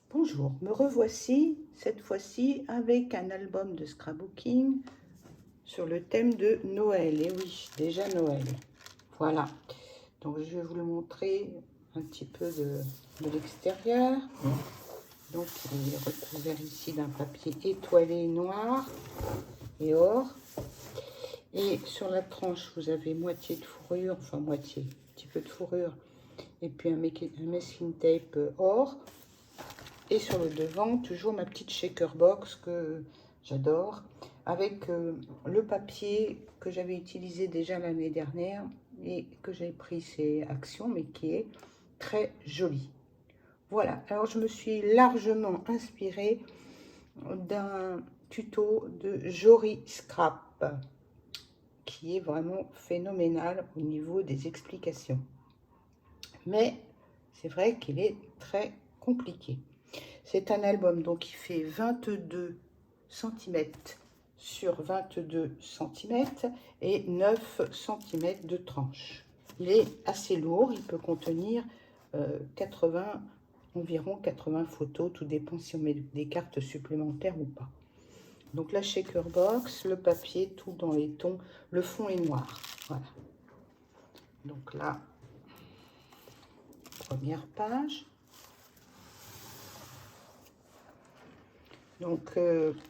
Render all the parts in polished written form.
Bonjour, me revoici cette fois-ci avec un album de scrapbooking sur le thème de Noël. Et oui, déjà Noël. Voilà. Donc je vais vous le montrer un petit peu de l'extérieur. Donc il est recouvert ici d'un papier étoilé noir et or. Et sur la tranche, vous avez moitié de fourrure, enfin moitié, un petit peu de fourrure, et puis un masking tape or. Et sur le devant, toujours ma petite shaker box que j'adore, avec le papier que j'avais utilisé déjà l'année dernière et que j'ai pris chez Action, mais qui est très joli. Voilà, alors je me suis largement inspirée d'un tuto de Jory Scrap, qui est vraiment phénoménal au niveau des explications. Mais c'est vrai qu'il est très compliqué. C'est un album donc qui fait 22 cm sur 22 cm et 9 cm de tranche. Il est assez lourd, il peut contenir 80, environ 80 photos, tout dépend si on met des cartes supplémentaires ou pas. Donc la shaker box, le papier, tout dans les tons, le fond est noir. Voilà. Donc là, première page. Donc,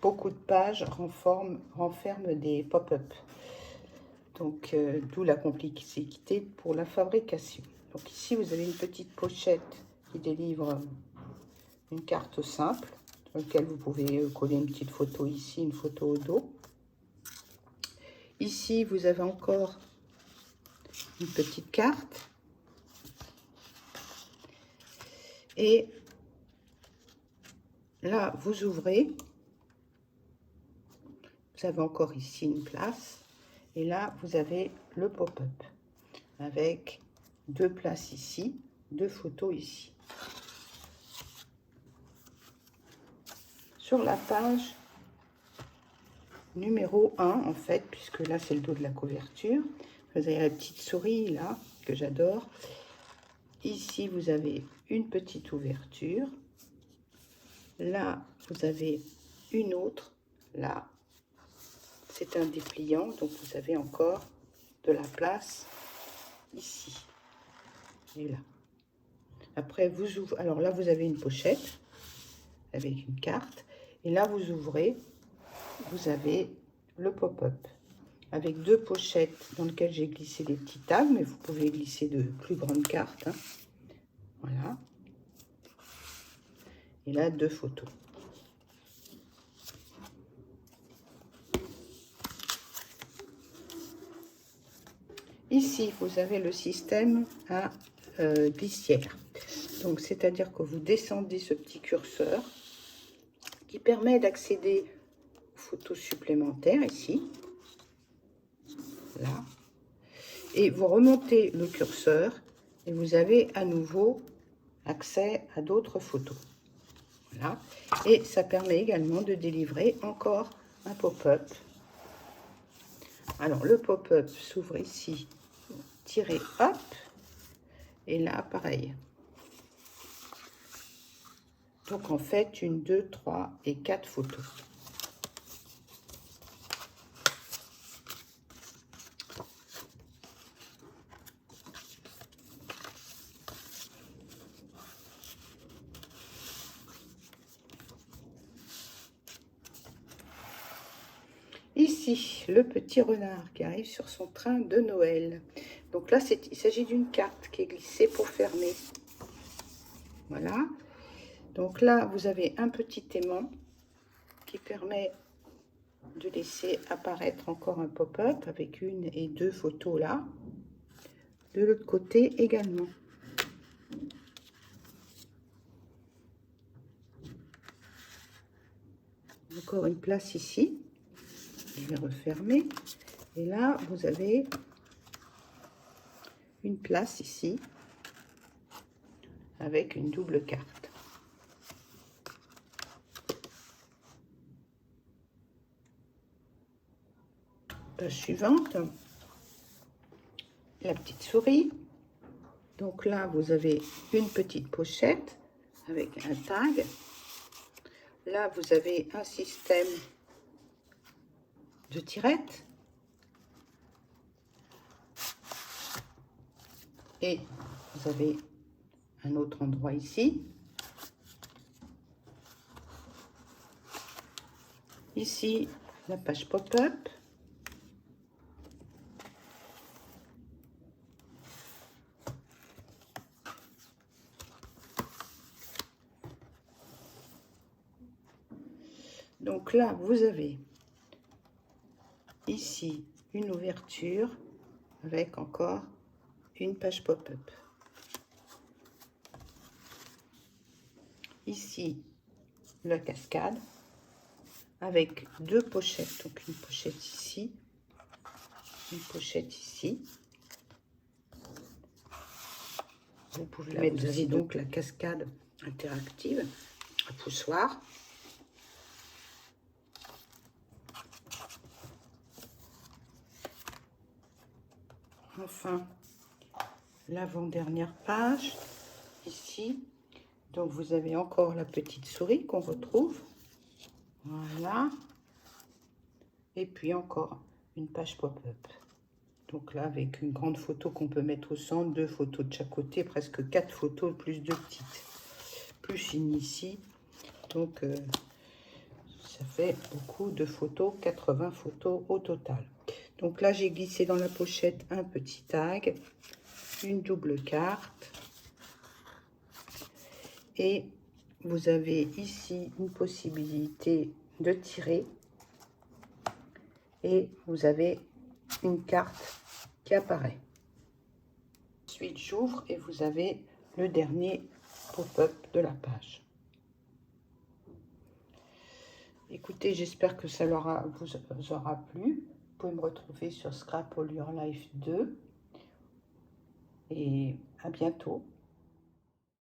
beaucoup de pages renferment des pop-up. Donc, d'où la complexité pour la fabrication. Donc, ici, vous avez une petite pochette qui délivre une carte simple, dans laquelle vous pouvez coller une petite photo ici, une photo au dos. Ici, vous avez encore une petite carte. Et là, vous ouvrez. Vous avez encore ici une place. Et là, vous avez le pop-up avec deux places ici, deux photos ici. Sur la page numéro 1, en fait, puisque là, c'est le dos de la couverture, vous avez la petite souris, là, que j'adore. Ici, vous avez une petite ouverture. Là, vous avez une autre. Là, c'est un dépliant, donc vous avez encore de la place ici et là. Après, vous ouvrez. Alors là, vous avez une pochette avec une carte. Et là, vous ouvrez, vous avez le pop-up avec deux pochettes dans lesquelles j'ai glissé des petits tags, mais vous pouvez glisser de plus grandes cartes. Hein. Voilà. Et là, deux photos. Ici, vous avez le système à glissière. Donc, c'est-à-dire que vous descendez ce petit curseur qui permet d'accéder aux photos supplémentaires ici. Là. Et vous remontez le curseur et vous avez à nouveau accès à d'autres photos. Voilà. Et ça permet également de délivrer encore un pop-up. Alors, le pop-up s'ouvre ici, tiré hop, et là, pareil. Donc, en fait, une, deux, trois et quatre photos. Ici, le petit renard qui arrive sur son train de Noël. Donc là, il s'agit d'une carte qui est glissée pour fermer. Voilà. Donc là, vous avez un petit aimant qui permet de laisser apparaître encore un pop-up avec une et deux photos là. De l'autre côté également. Encore une place ici. Je vais refermer. Et là, vous avez une place ici avec une double carte. Page suivante. La petite souris. Donc là, vous avez une petite pochette avec un tag. Là, vous avez un système de tirettes. Et vous avez un autre endroit ici. Ici, la page pop-up. Donc là, vous avez ici une ouverture avec encore une page pop-up. Ici, la cascade avec deux pochettes. Donc une pochette ici, une pochette ici. Vous pouvez là, mettre, vous avez donc la cascade interactive, un poussoir. Enfin, l'avant-dernière page, ici. Donc, vous avez encore la petite souris qu'on retrouve. Voilà. Et puis encore une page pop-up. Donc là, avec une grande photo qu'on peut mettre au centre, 2 photos de chaque côté, presque 4 photos, plus 2 petites. Plus une ici. Donc, ça fait beaucoup de photos, 80 photos au total. Donc là, j'ai glissé dans la pochette un petit tag, une double carte. Et vous avez ici une possibilité de tirer. Et vous avez une carte qui apparaît. Ensuite, j'ouvre et vous avez le dernier pop-up de la page. Écoutez, j'espère que ça vous aura plu. Vous pouvez me retrouver sur Scrap All Your Life 2. Et à bientôt.